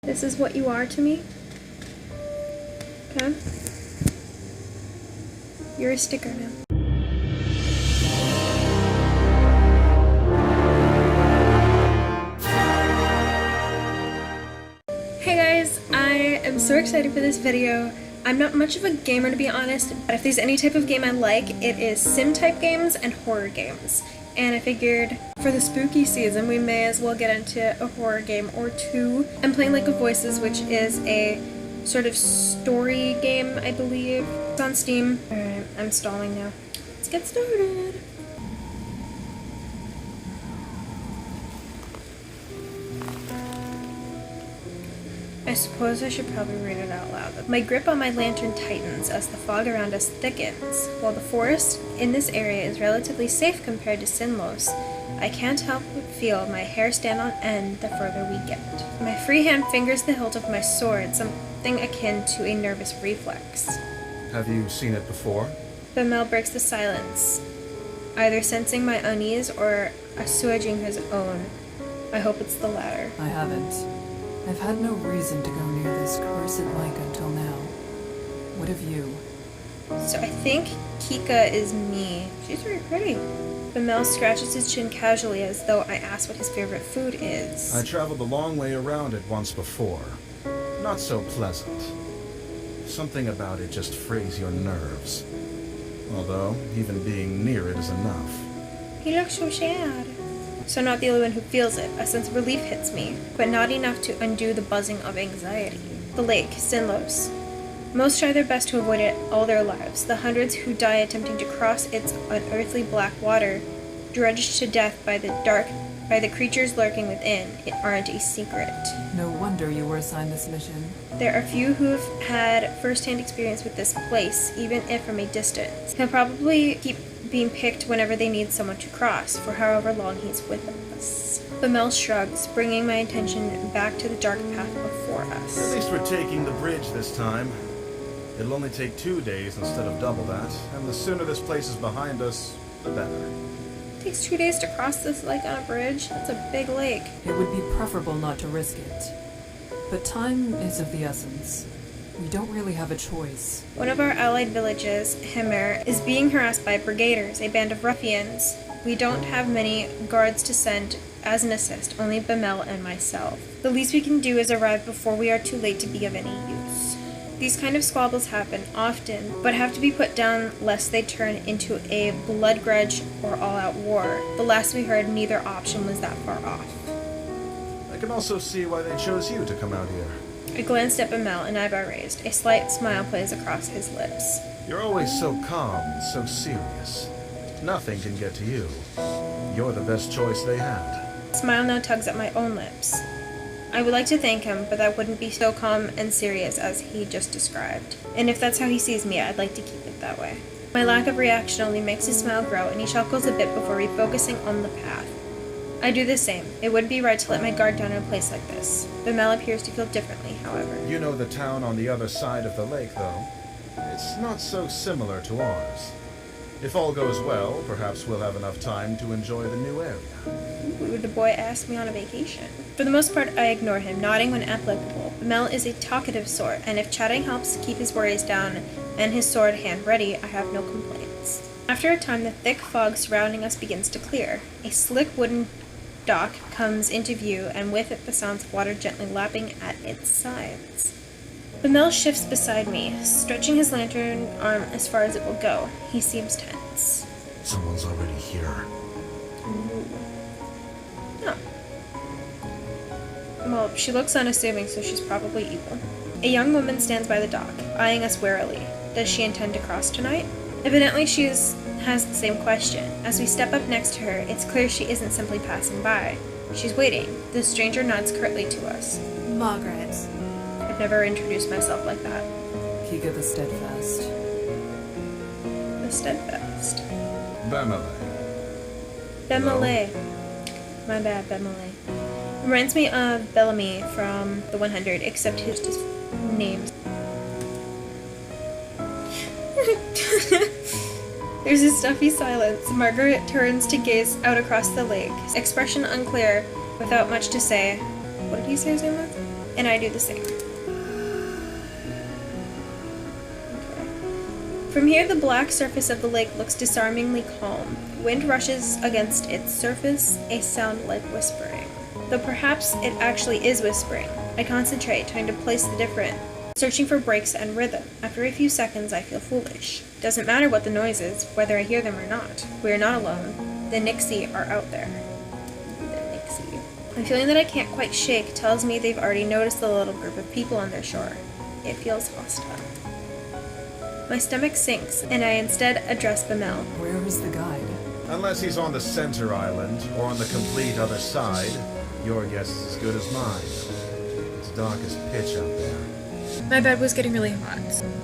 This is what you are to me. Okay? You're a sticker now. Hey guys, I am so excited for this video. I'm not much of a gamer, to be honest, but if there's any type of game I like, it is sim type games and horror games. And I figured for the spooky season we may as well get into a horror game or two. I'm playing Like a Voices, which is a sort of story game, I believe. It's on Steam. Alright, I'm stalling now. Let's get started. I suppose I should probably read it out loud. My grip on my lantern tightens as the fog around us thickens. While the forest in this area is relatively safe compared to Sinlos, I can't help but feel my hair stand on end the further we get. My free hand fingers the hilt of my sword, something akin to a nervous reflex. Have you seen it before? Bamel breaks the silence, either sensing my unease or assuaging his own. I hope it's the latter. I haven't. I've had no reason to go near this cursed lake until now. What of you? So I think Kika is me. She's very pretty. Bamel scratches his chin casually as though I asked what his favorite food is. I traveled a long way around it once before. Not so pleasant. Something about it just frays your nerves. Although, even being near it is enough. He looks so sad. So I'm not the only one who feels it. A sense of relief hits me, but not enough to undo the buzzing of anxiety. The lake, Sinlos. Most try their best to avoid it all their lives. The hundreds who die attempting to cross its unearthly black water, dredged to death by the creatures lurking within, it aren't a secret. No wonder you were assigned this mission. There are few who've had first-hand experience with this place, even if from a distance. He'll probably keep being picked whenever they need someone to cross, for however long he's with us. Bamel shrugs, bringing my attention back to the dark path before us. At least we're taking the bridge this time. It'll only take 2 days instead of double that, and the sooner this place is behind us, the better. It takes 2 days to cross this lake on a bridge. That's a big lake. It would be preferable not to risk it. But time is of the essence. We don't really have a choice. One of our allied villages, Hemer, is being harassed by brigaders, a band of ruffians. We don't have many guards to send as an assist, only Bamel and myself. The least we can do is arrive before we are too late to be of any use. These kind of squabbles happen often, but have to be put down lest they turn into a blood grudge or all-out war. The last we heard, neither option was that far off. I can also see why they chose you to come out here. I glanced at Bamel, an eyebrow raised. A slight smile plays across his lips. You're always so calm and so serious. Nothing can get to you. You're the best choice they had. A smile now tugs at my own lips. I would like to thank him, but that wouldn't be so calm and serious as he just described. And if that's how he sees me, I'd like to keep it that way. My lack of reaction only makes his smile grow, and he chuckles a bit before refocusing on the path. I do the same. It wouldn't be right to let my guard down in a place like this. Bamel appears to feel differently, however. You know the town on the other side of the lake, though. It's not so similar to ours. If all goes well, perhaps we'll have enough time to enjoy the new area. Ooh, the boy asked me on a vacation. For the most part, I ignore him, nodding when applicable. Bamel is a talkative sort, and if chatting helps keep his worries down and his sword hand ready, I have no complaints. After a time, the thick fog surrounding us begins to clear. A slick wooden dock comes into view, and with it the sounds of water gently lapping at its sides. Bamel shifts beside me, stretching his lantern arm as far as it will go. He seems tense. Someone's already here. Ooh. Oh. Well, she looks unassuming, so she's probably evil. A young woman stands by the dock, eyeing us warily. Does she intend to cross tonight? Evidently she has the same question. As we step up next to her, it's clear she isn't simply passing by. She's waiting. The stranger nods curtly to us. Margaret. I've never introduced myself like that. Kika the Steadfast. The Steadfast. Bamele. Bemele. My bad, Bemele. Reminds me of Bellamy from the 100, except his just names. There's a stuffy silence. Margaret turns to gaze out across the lake, expression unclear, without much to say. What did he say his name was? and I do the same. From here, the black surface of the lake looks disarmingly calm. Wind rushes against its surface, a sound like whispering. Though perhaps it actually is whispering. I concentrate, trying to place the difference, searching for breaks and rhythm. After a few seconds, I feel foolish. Doesn't matter what the noise is, whether I hear them or not. We are not alone. The Nixie are out there. The Nixie. The feeling that I can't quite shake tells me they've already noticed the little group of people on their shore. It feels hostile. My stomach sinks, and I instead address Bamel. Where is the guide? Unless he's on the center island, or on the complete other side, your guess is as good as mine. It's dark as pitch out there. My bed was getting really hot.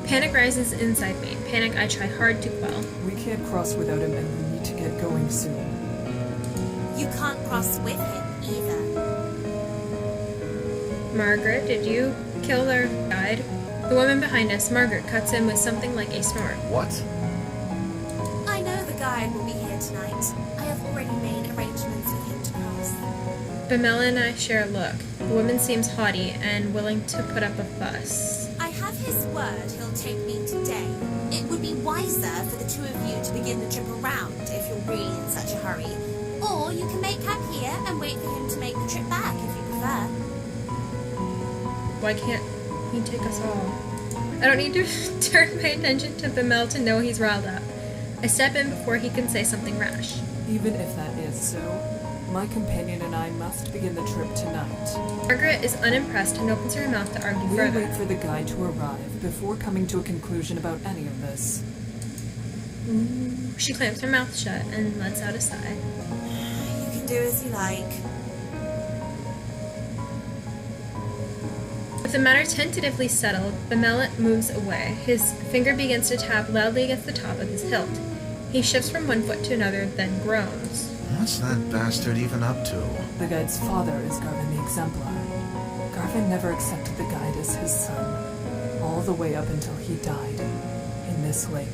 Panic rises inside me. Panic I try hard to quell. We can't cross without him, and we need to get going soon. You can't cross with him either. Margaret, did you kill their guide? The woman behind us, Margaret, cuts in with something like a snort. What? I know the guide will be here tonight. I have already made arrangements with him to cross. Bamela and I share a look. The woman seems haughty and willing to put up a fuss. I have his word he'll take me today. It would be wiser for the two of you to begin the trip around if you're really in such a hurry. Or you can make camp here and wait for him to make the trip back if you prefer. Why can't he take us all? I don't need to turn my attention to Bamel to know he's riled up. I step in before he can say something rash. Even if that is so, my companion and I must begin the trip tonight. Margaret is unimpressed and opens her mouth to argue We'll further. wait for the guide to arrive before coming to a conclusion about any of this. Ooh. She clamps her mouth shut and lets out a sigh. You can do as you like. With the matter tentatively settled, Bamel moves away. His finger begins to tap loudly against the top of his hilt. He shifts from one foot to another, then groans. What's that bastard even up to? The guide's father is Garvin the Exemplar. Garvin never accepted the guide as his son, all the way up until he died, in this lake.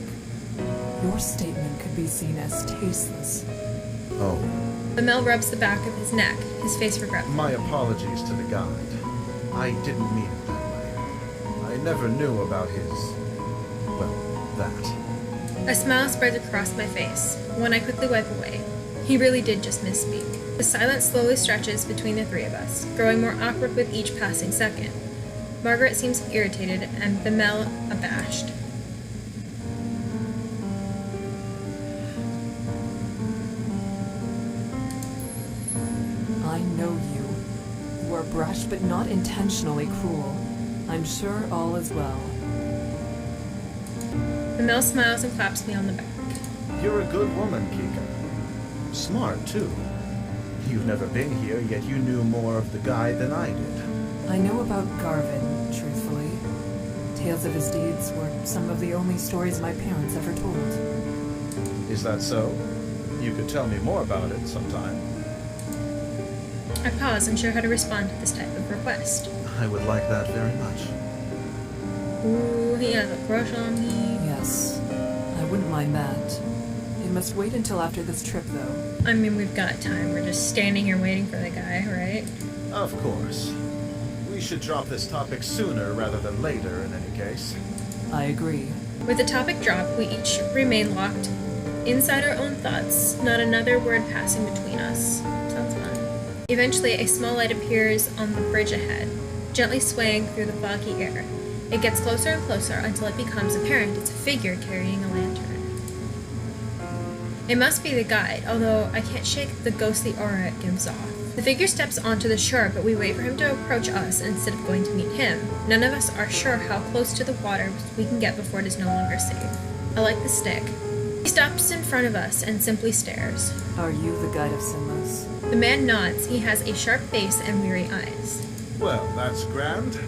Your statement could be seen as tasteless. Oh, Bamel rubs the back of his neck, his face regretful. my apologies to the guide. I didn't mean it that way. I never knew about his... well, that. A smile spreads across my face, one I quickly wipe away. He really did just misspeak. The silence slowly stretches between the three of us, growing more awkward with each passing second. Margaret seems irritated, and Bamel abashed. I know you. You are brash but not intentionally cruel. I'm sure all is well. Bamel smiles and claps me on the back. You're a good woman, Kika. Smart, too. You've never been here, yet you knew more of the guide than I did. I know about Garvin, truthfully. Tales of his deeds were some of the only stories my parents ever told. Is that so? You could tell me more about it sometime. I pause, unsure how to respond to this type of request. I would like that very much. Ooh, he has a crush on me. Yes, I wouldn't mind that. It must wait until after this trip, though. I mean, we've got time. We're just standing here waiting for the guy, right? Of course. We should drop this topic sooner rather than later, in any case. I agree. With the topic dropped, we each remain locked inside our own thoughts, not another word passing between us. Sounds fun. Eventually, a small light appears on the bridge ahead, gently swaying through the foggy air. It gets closer and closer until it becomes apparent it's a figure carrying a lantern. It must be the guide, although I can't shake the ghostly aura it gives off. The figure steps onto the shore, but we wait for him to approach us instead of going to meet him. None of us are sure how close to the water we can get before it is no longer safe. I like the stick. He stops in front of us and simply stares. Are you the guide of Sinless? The man nods. He has a sharp face and weary eyes. Well, that's grand.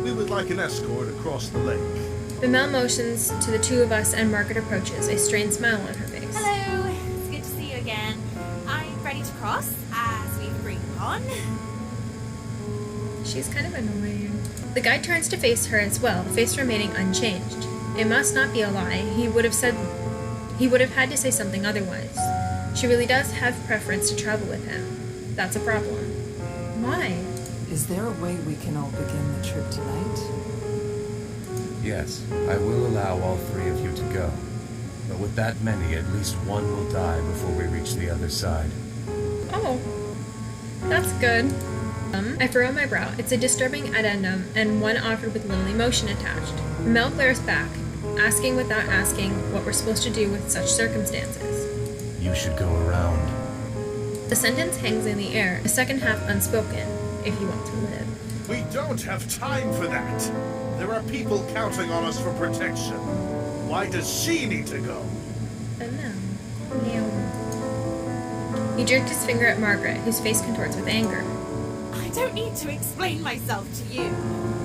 We would like an escort across the lake. Bamel motions to the two of us and Margaret approaches, a strained smile on her face. Hello, it's good to see you again. I'm ready to cross, as we've agreed upon. She's kind of annoying. The guide turns to face her as well, face remaining unchanged. It must not be a lie. He would have had to say something otherwise. She really does have preference to travel with him. That's a problem. Why? Is there a way we can all begin the trip tonight? Yes, I will allow all 3 of you to go. But with that many, at least one will die before we reach the other side. Oh, that's good. I furrow my brow. It's a disturbing addendum, and one offered with little emotion attached. Mel glares back, asking without asking what we're supposed to do with such circumstances. You should go around. The sentence hangs in the air, the second half unspoken, if you want to live. We don't have time for that. There are people counting on us for protection. Why does she need to go? But no. He jerked his finger at Margaret, whose face contorts with anger. I don't need to explain myself to you.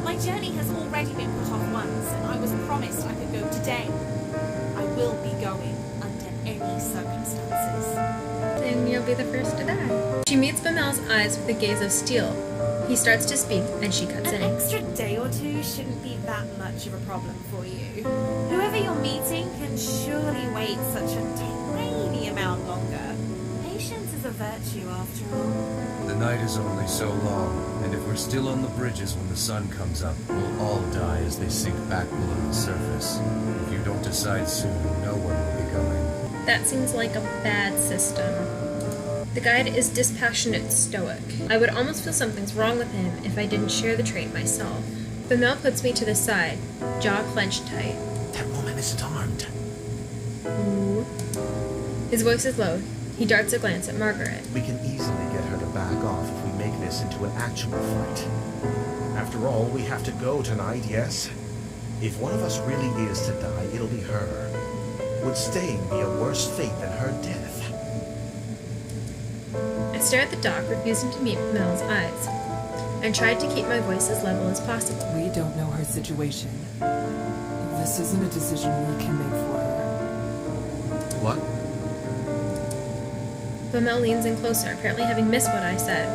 My journey has already been put off once, and I was promised I could go today. I will be going under any circumstances. Then you'll be the first to die. She meets Bamel's eyes with a gaze of steel. He starts to speak, and she cuts An in. extra day or two shouldn't be that much of a problem for you. Whoever you're meeting can surely wait such a tiny amount longer. Patience is a virtue, after all. The night is only so long, and if we're still on the bridges when the sun comes up, we'll all die as they sink back below the surface. If you don't decide soon, no one will be going. That seems like a bad system. The guide is dispassionate stoic. I would almost feel something's wrong with him if I didn't share the trait myself. Bamel puts me to the side, jaw clenched tight. That woman isn't armed. Ooh. His voice is low. He darts a glance at Margaret. We can easily get her to back off if we make this into an actual fight. After all, we have to go tonight, yes? If one of us really is to die, it'll be her. Would staying be a worse fate than her death? I stare at the dock, refusing to meet Bamel's eyes, and tried to keep my voice as level as possible. We don't know her situation. This isn't a decision we can make for her. What? Bamel leans in closer, apparently having missed what I said.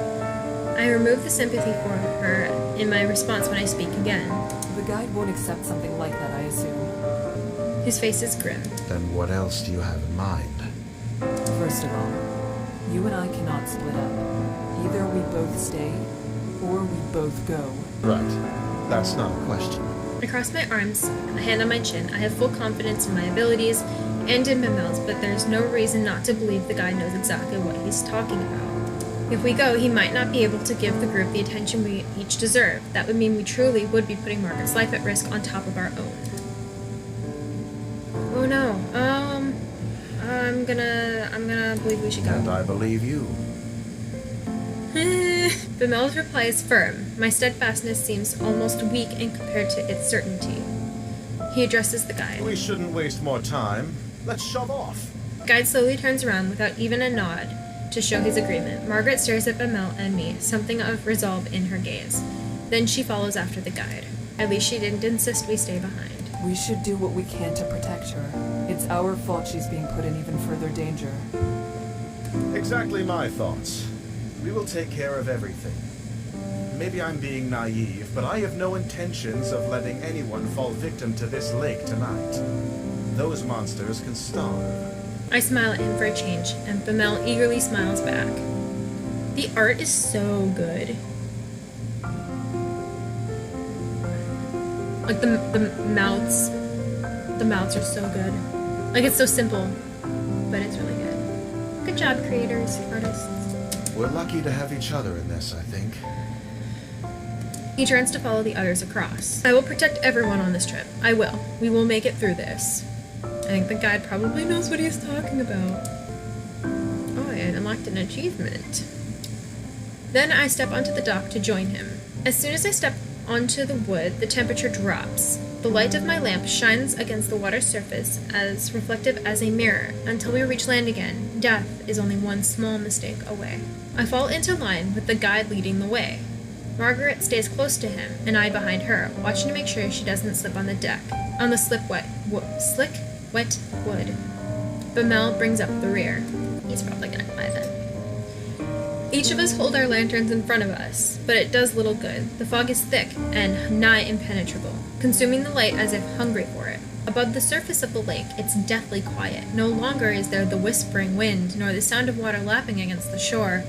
I remove the sympathy for her in my response when I speak again. The guide won't accept something like that, I assume. His face is grim. Then what else do you have in mind? First of all, you and I cannot split up. Either we both stay, or we both go. Right. That's not a question. I cross my arms, a hand on my chin. I have full confidence in my abilities and in Bamel's, but there's no reason not to believe the guy knows exactly what he's talking about. If we go, he might not be able to give the group the attention we each deserve. That would mean we truly would be putting Margaret's life at risk on top of our own. Oh no, I'm gonna believe we should go. And I believe you. Bamel's reply is firm. My steadfastness seems almost weak in compared to its certainty. He addresses the guide. We shouldn't waste more time. Let's shove off. The guide slowly turns around without even a nod to show his agreement. Margaret stares at Bamel and me, something of resolve in her gaze. Then she follows after the guide. At least she didn't insist we stay behind. We should do what we can to protect her. It's our fault she's being put in even further danger. Exactly my thoughts. We will take care of everything. Maybe I'm being naive, but I have no intentions of letting anyone fall victim to this lake tonight. Those monsters can starve. I smile at him for a change, and Bamel eagerly smiles back. The art is so good. Like the mouths are so good. Like it's so simple, but it's really good. Good job, creators, artists. We're lucky to have each other in this, I think. He turns to follow the others across. I will protect everyone on this trip. I will. We will make it through this. I think the guide probably knows what he's talking about. Oh, I unlocked an achievement. Then I step onto the dock to join him. As soon as I step onto the wood, the temperature drops. The light of my lamp shines against the water's surface as reflective as a mirror until we reach land again. Death is only one small mistake away. I fall into line with the guide leading the way. Margaret stays close to him, and I behind her, watching to make sure she doesn't slip on the deck. On the slick, wet wood. Bamel brings up the rear. He's probably gonna cry then. Each of us hold our lanterns in front of us, but it does little good. The fog is thick and nigh impenetrable, consuming the light as if hungry for it. Above the surface of the lake, it's deathly quiet. No longer is there the whispering wind, nor the sound of water lapping against the shore.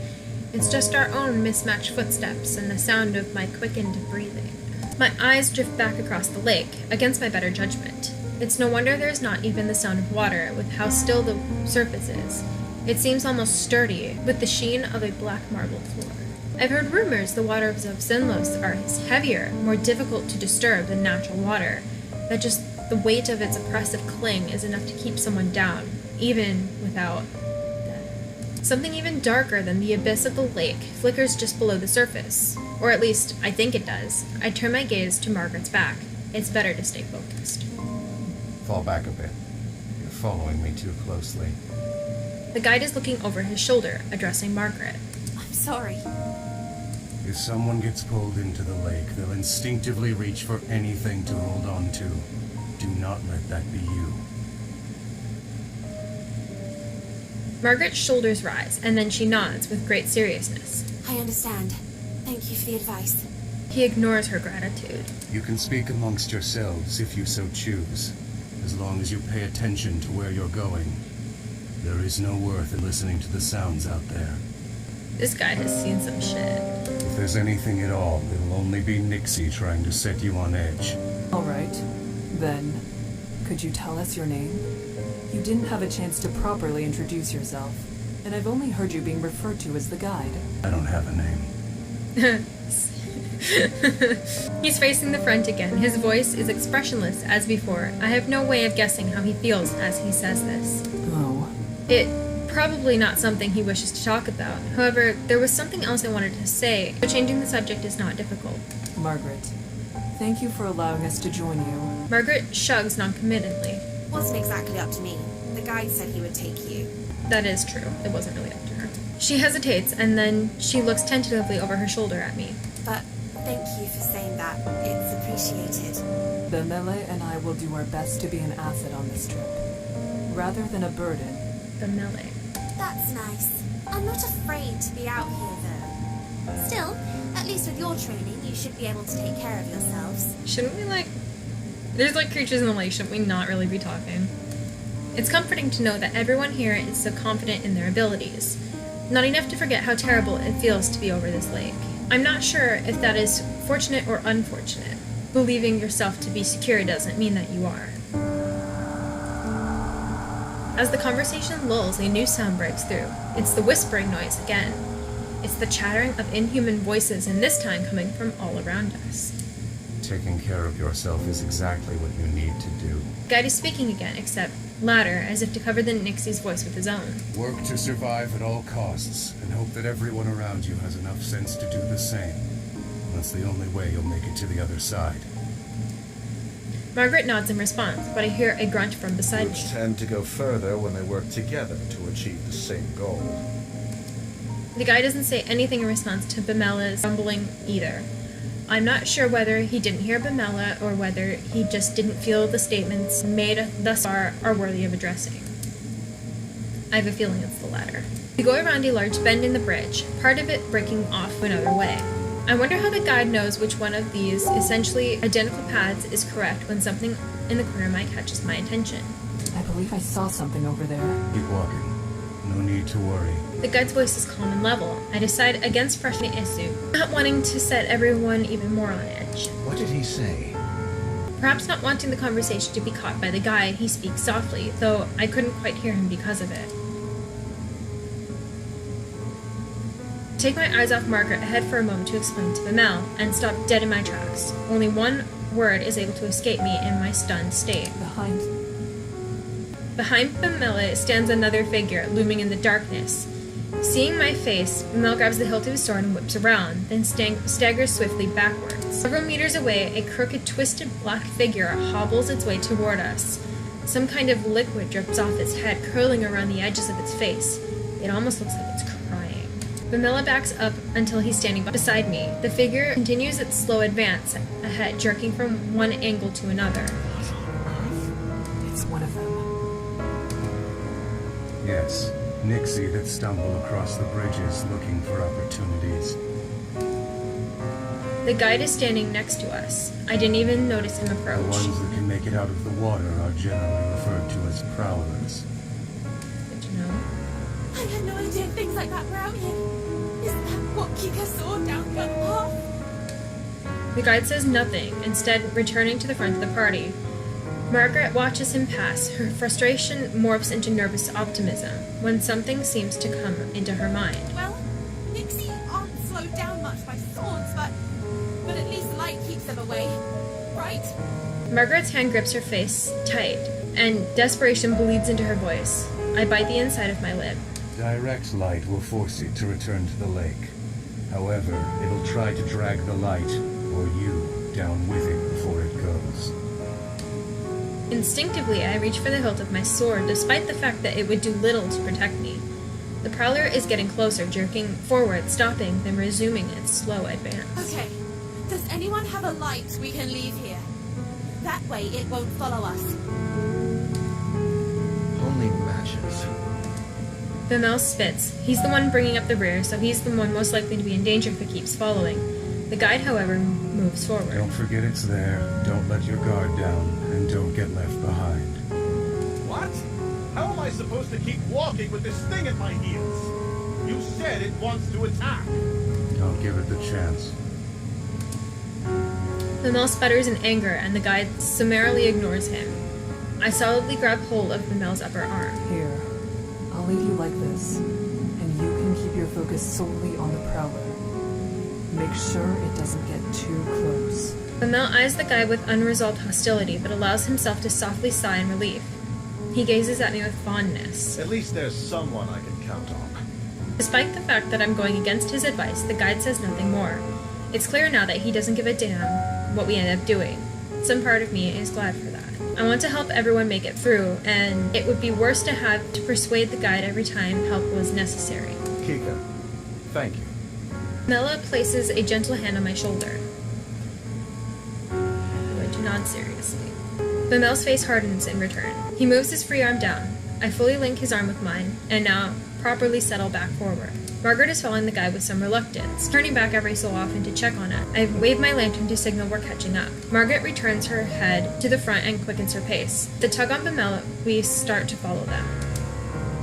It's just our own mismatched footsteps and the sound of my quickened breathing. My eyes drift back across the lake, against my better judgment. It's no wonder there is not even the sound of water, with how still the surface is. It seems almost sturdy, with the sheen of a black marble floor. I've heard rumors the waters of Sinlos are heavier, more difficult to disturb than natural water, that just the weight of its oppressive cling is enough to keep someone down, even without death. Something even darker than the abyss of the lake flickers just below the surface, or at least I think it does. I turn my gaze to Margaret's back. It's better to stay focused. Fall back a bit. You're following me too closely. The guide is looking over his shoulder, addressing Margaret. I'm sorry. If someone gets pulled into the lake, they'll instinctively reach for anything to hold on to. Do not let that be you. Margaret's shoulders rise, and then she nods with great seriousness. I understand. Thank you for the advice. He ignores her gratitude. You can speak amongst yourselves if you so choose, as long as you pay attention to where you're going. There is no worth in listening to the sounds out there. This guy has seen some shit. If there's anything at all, it'll only be Nixie trying to set you on edge. All right. Then, could you tell us your name? You didn't have a chance to properly introduce yourself, and I've only heard you being referred to as the guide. I don't have a name. He's facing the front again. His voice is expressionless as before. I have no way of guessing how he feels as he says this. Oh. Probably not something he wishes to talk about. However, there was something else I wanted to say, but changing the subject is not difficult. Margaret, thank you for allowing us to join you. Margaret shrugs noncommittedly. Wasn't exactly up to me. The guide said he would take you. That is true. It wasn't really up to her. She hesitates, and then she looks tentatively over her shoulder at me. But thank you for saying that. It's appreciated. Bemele and I will do our best to be an asset on this trip, rather than a burden. Bemele. That's nice. I'm not afraid to be out here, though. Still, at least with your training, you should be able to take care of yourselves. Shouldn't we, there's creatures in the lake, shouldn't we not really be talking? It's comforting to know that everyone here is so confident in their abilities. Not enough to forget how terrible it feels to be over this lake. I'm not sure if that is fortunate or unfortunate. Believing yourself to be secure doesn't mean that you are. As the conversation lulls, a new sound breaks through. It's the whispering noise again. It's the chattering of inhuman voices, and this time coming from all around us. Taking care of yourself is exactly what you need to do. Guide is speaking again, except louder, as if to cover the Nixie's voice with his own. Work to survive at all costs, and hope that everyone around you has enough sense to do the same. That's the only way you'll make it to the other side. Margaret nods in response, but I hear a grunt from beside me. Groups tend to go further when they work together to achieve the same goal. The guy doesn't say anything in response to Bemela's rumbling either. I'm not sure whether he didn't hear Bemela or whether he just didn't feel the statements made thus far are worthy of addressing. I have a feeling it's the latter. We go around a large bend in the bridge, part of it breaking off another way. I wonder how the guide knows which one of these essentially identical paths is correct when something in the corner might catches my attention. I believe I saw something over there. Keep walking. No need to worry. The guide's voice is calm and level. I decide against freshening the issue, not wanting to set everyone even more on edge. What did he say? Perhaps not wanting the conversation to be caught by the guide, he speaks softly, though I couldn't quite hear him because of it. Take my eyes off Margaret ahead for a moment to explain to Bemel, and stop dead in my tracks. Only one word is able to escape me in my stunned state. Behind Bemele stands another figure, looming in the darkness. Seeing my face, Bemel grabs the hilt of his sword and whips around, then staggers swiftly backwards. Several meters away, a crooked, twisted black figure hobbles its way toward us. Some kind of liquid drips off its head, curling around the edges of its face. It almost looks like it's crying. Bemela backs up until he's standing beside me. The figure continues its slow advance ahead, jerking from one angle to another. It's one of them. Yes, Nixie that stumble across the bridges looking for opportunities. The guide is standing next to us. I didn't even notice him The approach. ones that can make it out of the water are generally referred to as prowlers. Good to know. I had no idea things like that were out here. Is that what Kika saw down that path? The guide says nothing, instead returning to the front of the party. Margaret watches him pass. Her frustration morphs into nervous optimism when something seems to come into her mind. Well, Nixie aren't slowed down much by swords, but at least light keeps them away, right? Margaret's hand grips her face tight, and desperation bleeds into her voice. I bite the inside of my lip. Direct light will force it to return to the lake. However, it'll try to drag the light, or you, down with it before it goes. Instinctively, I reach for the hilt of my sword, despite the fact that it would do little to protect me. The prowler is getting closer, jerking forward, stopping, then resuming its slow advance. Okay. Does anyone have a light we can leave here? That way it won't follow us. Only matches. Bimel spits. He's the one bringing up the rear, so he's the one most likely to be in danger if it keeps following. The guide, however, moves forward. Don't forget it's there, don't let your guard down, and don't get left behind. What? How am I supposed to keep walking with this thing at my heels? You said it wants to attack. Don't give it the chance. Bimel sputters in anger, and the guide summarily ignores him. I solidly grab hold of Bimel's upper arm. Here, I'll leave you like this, and you can keep your focus solely on the prowler. Make sure it doesn't get too close. Bimel eyes the guide with unresolved hostility, but allows himself to softly sigh in relief. He gazes at me with fondness. At least there's someone I can count on. Despite the fact that I'm going against his advice, the guide says nothing more. It's clear now that he doesn't give a damn what we end up doing. Some part of me is glad for that. I want to help everyone make it through, and it would be worse to have to persuade the guide every time help was necessary. Kika, thank you. Mela places a gentle hand on my shoulder. I do nod seriously. Bimel's face hardens in return. He moves his free arm down. I fully link his arm with mine, and now properly settle back forward. Margaret is following the guide with some reluctance, turning back every so often to check on it. I wave my lantern to signal we're catching up. Margaret returns her head to the front and quickens her pace. The tug on Bimel, we start to follow them.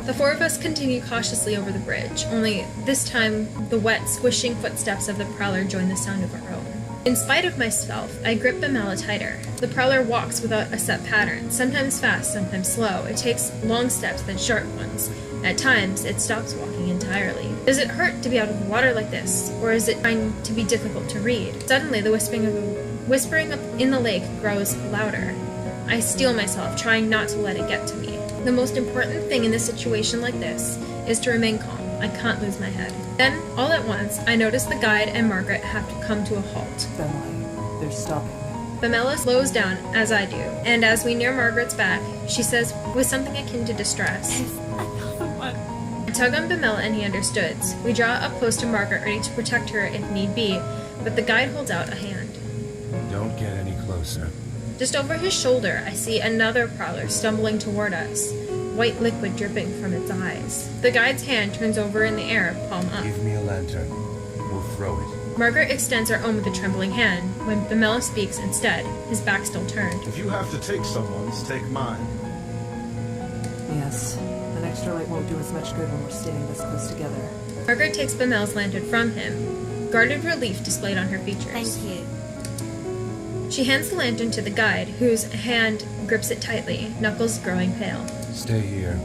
The four of us continue cautiously over the bridge, only this time the wet, squishing footsteps of the prowler join the sound of our own. In spite of myself, I grip Bimel tighter. The prowler walks without a set pattern, sometimes fast, sometimes slow. It takes long steps, then short ones. At times, it stops walking entirely. Does it hurt to be out of the water like this, or is it trying to be difficult to read? Suddenly, the whispering up in the lake grows louder. I steel myself, trying not to let it get to me. The most important thing in a situation like this is to remain calm. I can't lose my head. Then, all at once, I notice the guide and Margaret have to come to a halt. Benley, they're stopping. Bimela slows down, as I do, and as we near Margaret's back, she says, with something akin to distress, I tug on Bimela and he understoods. We draw up close to Margaret, ready to protect her if need be, but the guide holds out a hand. Don't get any closer. Just over his shoulder, I see another prowler stumbling toward us, white liquid dripping from its eyes. The guide's hand turns over in the air, palm up. Give me a lantern. We'll throw it. Margaret extends her own with a trembling hand, when Bimela speaks instead, his back still turned. If you have to take someone's, take mine. Yes, an extra light won't do us much good when we're standing this close together. Margaret takes Bimela's lantern from him, guarded relief displayed on her features. Thank you. She hands the lantern to the guide, whose hand grips it tightly, knuckles growing pale. Stay here.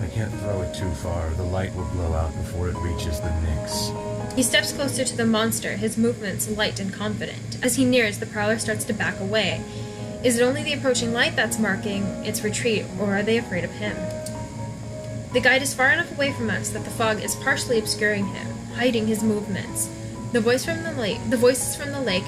I can't throw it too far. The light will blow out before it reaches the Nyx. He steps closer to the monster, his movements light and confident. As he nears, the prowler starts to back away. Is it only the approaching light that's marking its retreat, or are they afraid of him? The guide is far enough away from us that the fog is partially obscuring him, hiding his movements. The voices from the lake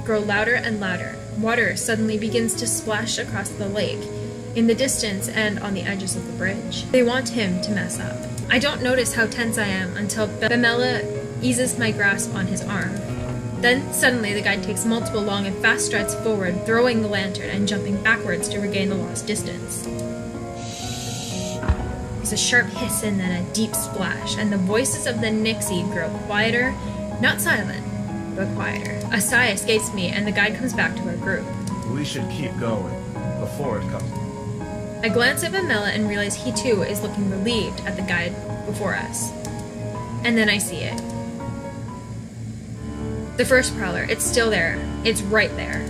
grow louder and louder. Water suddenly begins to splash across the lake, in the distance and on the edges of the bridge. They want him to mess up. I don't notice how tense I am until Bimela eases my grasp on his arm. Then, suddenly, the guide takes multiple long and fast strides forward, throwing the lantern and jumping backwards to regain the lost distance. There's a sharp hiss and then a deep splash, and the voices of the Nixie grow quieter, not silent, but quieter. A sigh escapes me, and the guide comes back to our group. We should keep going before it comes. I glance at Bimela and realize he too is looking relieved at the guide before us. And then I see it. The first prowler, it's still there. It's right there.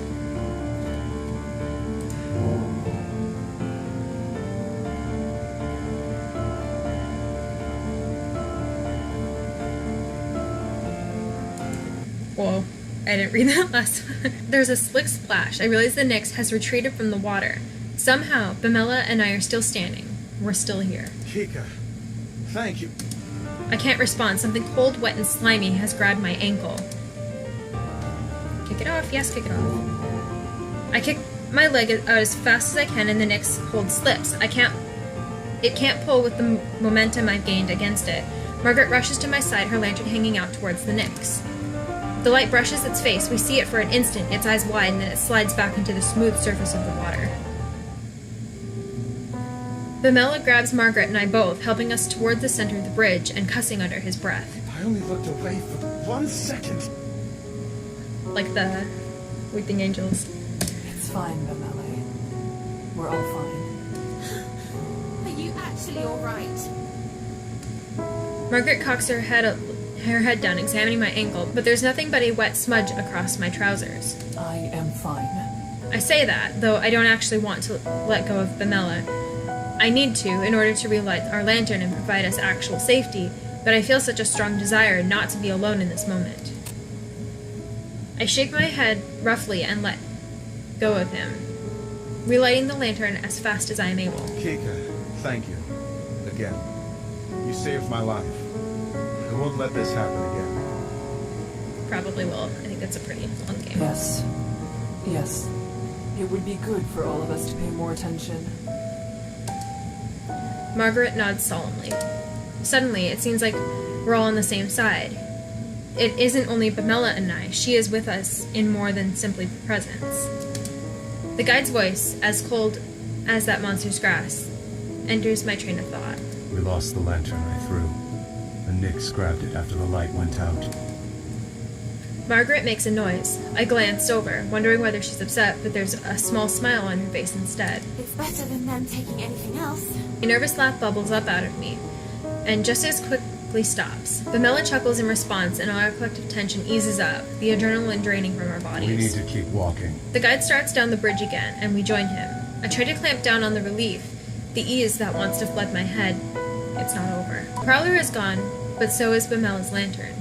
Whoa, I didn't read that last one. There's a slick splash. I realize the Nyx has retreated from the water. Somehow, Bamela and I are still standing. We're still here. Kika, thank you. I can't respond. Something cold, wet, and slimy has grabbed my ankle. Kick it off. Yes, kick it off. I kick my leg out as fast as I can, and the Nyx hold slips. It can't pull with the momentum I've gained against it. Margaret rushes to my side, her lantern hanging out towards the Nyx. The light brushes its face. We see it for an instant, its eyes wide, and then it slides back into the smooth surface of the water. Bamela grabs Margaret and I both, helping us toward the center of the bridge and cussing under his breath. I only looked away for 1 second. Like the weeping angels. It's fine, Bamela. We're all fine. Are you actually alright? Margaret cocks her head down, examining my ankle, but there's nothing but a wet smudge across my trousers. I am fine. I say that, though I don't actually want to let go of Bamela. I need to, in order to relight our lantern and provide us actual safety, but I feel such a strong desire not to be alone in this moment. I shake my head roughly and let go of him, relighting the lantern as fast as I am able. Kika, thank you. Again. You saved my life. I won't let this happen again. Probably will. I think that's a pretty long game. Yes. Yes. It would be good for all of us to pay more attention. Margaret nods solemnly. Suddenly, it seems like we're all on the same side. It isn't only Bamela and I. She is with us in more than simply presence. The guide's voice, as cold as that monster's grass, enters my train of thought. We lost the lantern I threw. The Nyx grabbed it after the light went out. Margaret makes a noise. I glanced over, wondering whether she's upset, but there's a small smile on her face instead. It's better than them taking anything else. A nervous laugh bubbles up out of me, and just as quickly stops. Bamela chuckles in response, and our collective tension eases up, the adrenaline draining from our bodies. We need to keep walking. The guide starts down the bridge again, and we join him. I try to clamp down on the relief, the ease that wants to flood my head. It's not over. Prowler is gone, but so is Bamela's lantern.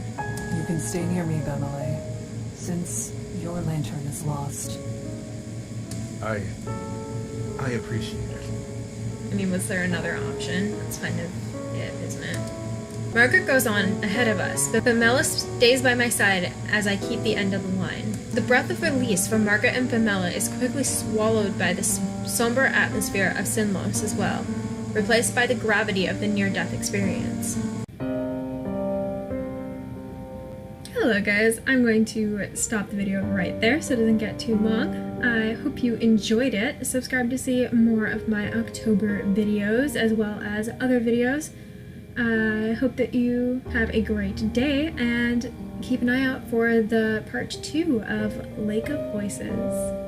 You can stay near me, Bamela, since your lantern is lost. I appreciate it. I mean, was there another option? That's kind of it, isn't it? Margaret goes on ahead of us, but Bamela stays by my side as I keep the end of the line. The breath of release from Margaret and Bamela is quickly swallowed by the somber atmosphere of Sinlos as well, replaced by the gravity of the near-death experience. Hello guys, I'm going to stop the video right there so it doesn't get too long. I hope you enjoyed it. Subscribe to see more of my October videos as well as other videos. I hope that you have a great day and keep an eye out for the part 2 of Lake of Voices.